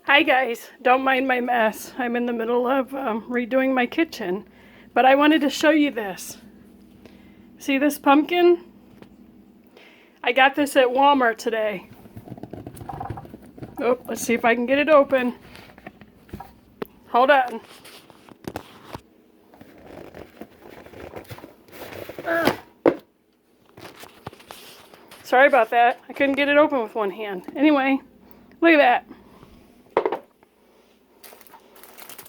Hi guys, don't mind my mess. I'm in the middle of redoing my kitchen, but I wanted to show you this. See this pumpkin? I got this at Walmart today. Oh, let's see if I can get it open. Hold on. Sorry about that. I couldn't get it open with one hand. Anyway, look at that.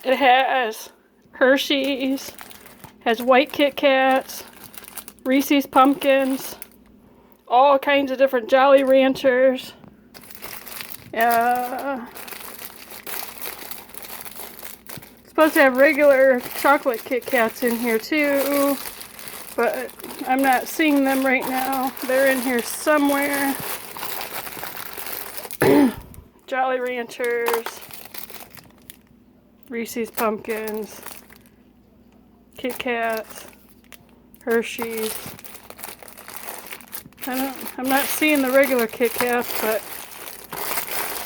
It has Hershey's, has white Kit Kats, Reese's Pumpkins, all kinds of different Jolly Ranchers. Supposed to have regular chocolate Kit Kats in here too, but I'm not seeing them right now. They're in here somewhere. Jolly Ranchers, Reese's Pumpkins, Kit Kats, Hershey's. I'm not seeing the regular Kit Kats, but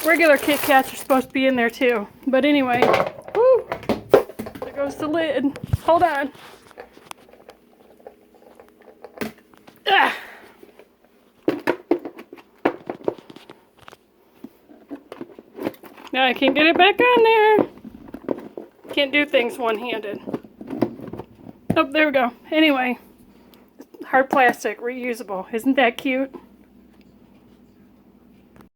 regular Kit Kats are supposed to be in there too. But anyway, whoo, there goes the lid. Hold on. Ah. Now I can't get it back on there. Can't do things one-handed. Oh, there we go. Anyway, hard plastic, reusable. Isn't that cute?